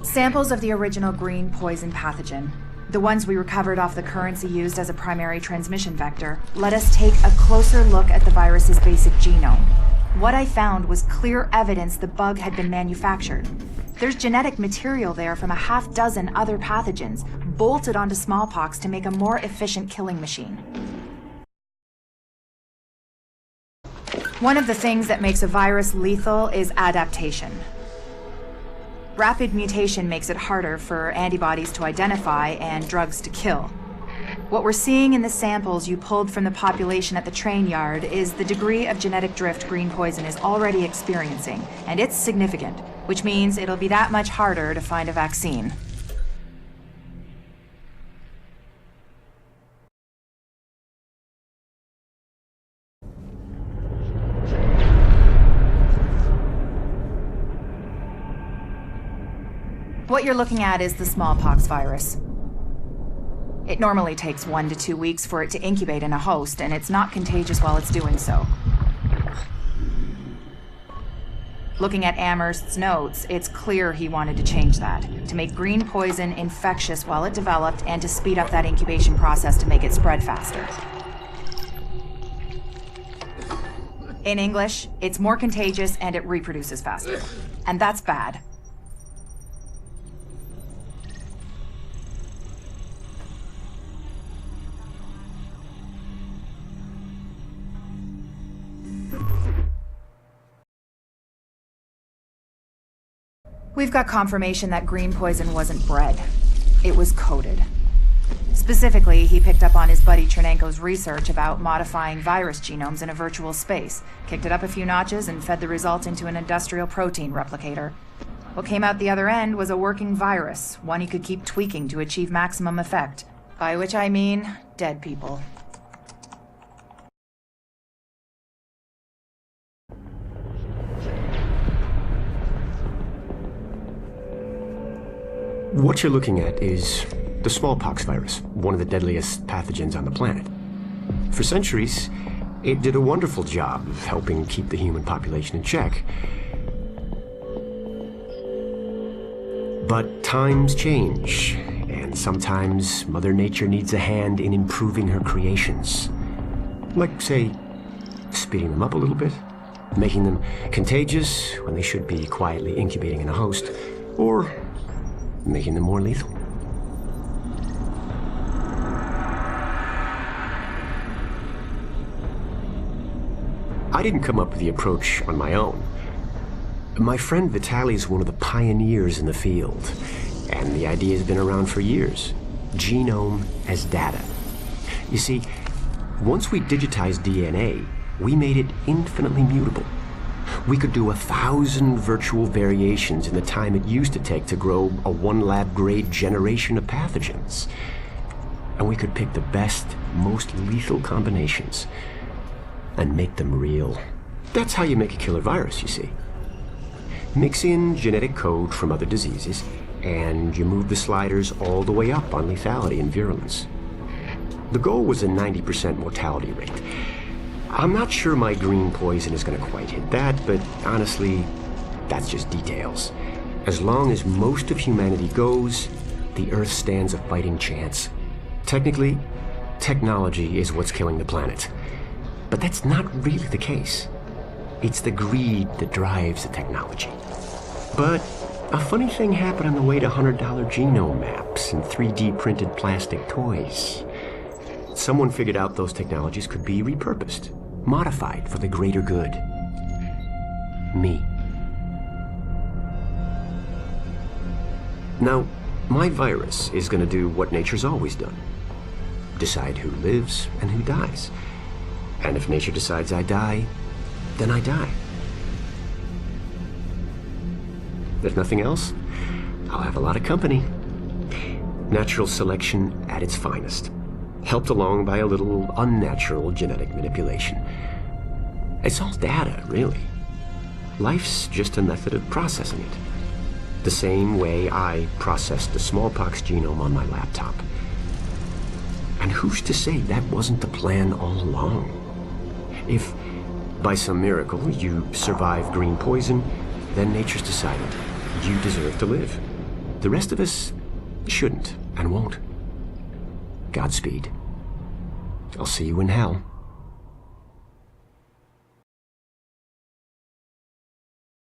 Samples of the original green poison pathogen, the ones we recovered off the currency used as a primary transmission vector, let us take a closer look at the virus's basic genome. What I found was clear evidence the bug had been manufactured. There's genetic material there from a half-dozen other pathogens, bolted onto smallpox to make a more efficient killing machine. One of the things that makes a virus lethal is adaptation. Rapid mutation makes it harder for antibodies to identify and drugs to kill. What we're seeing in the samples you pulled from the population at the train yard is the degree of genetic drift green poison is already experiencing, and it's significant, which means it'll be that much harder to find a vaccine. What you're looking at is the smallpox virus. It normally takes 1 to 2 weeks for it to incubate in a host, and it's not contagious while it's doing so. Looking at Amherst's notes, it's clear he wanted to change that, to make green poison infectious while it developed, and to speed up that incubation process to make it spread faster. In English, it's more contagious and it reproduces faster. And that's bad. We've got confirmation that green poison wasn't bred. It was coded. Specifically, he picked up on his buddy Chernenko's research about modifying virus genomes in a virtual space, kicked it up a few notches, and fed the result into an industrial protein replicator. What came out the other end was a working virus, one he could keep tweaking to achieve maximum effect. By which I mean, dead people. What you're looking at is the smallpox virus, one of the deadliest pathogens on the planet. For centuries, it did a wonderful job of helping keep the human population in check. But times change, and sometimes Mother Nature needs a hand in improving her creations. Like, say, speeding them up a little bit, making them contagious when they should be quietly incubating in a host, or making them more lethal. I didn't come up with the approach on my own. My friend Vitaly is one of the pioneers in the field, and the idea has been around for years. Genome as data. You see, once we digitized DNA, we made it infinitely mutable. We could do 1,000 virtual variations in the time it used to take to grow a 1 lab-grade generation of pathogens. And we could pick the best, most lethal combinations and make them real. That's how you make a killer virus, you see. Mix in genetic code from other diseases, and you move the sliders all the way up on lethality and virulence. The goal was a 90% mortality rate. I'm not sure my green poison is going to quite hit that, but honestly, that's just details. As long as most of humanity goes, the Earth stands a fighting chance. Technically, technology is what's killing the planet. But that's not really the case. It's the greed that drives the technology. But a funny thing happened on the way to $100 genome maps and 3D printed plastic toys. Someone figured out those technologies could be repurposed, modified for the greater good. Me. Now, my virus is going to do what nature's always done. Decide who lives and who dies. And if nature decides I die, then I die. If nothing else, I'll have a lot of company. Natural selection at its finest, helped along by a little unnatural genetic manipulation. It's all data, really. Life's just a method of processing it. The same way I processed the smallpox genome on my laptop. And who's to say that wasn't the plan all along? If, by some miracle, you survive green poison, then nature's decided you deserve to live. the rest of us shouldn't and won't. Godspeed. I'll see you in hell.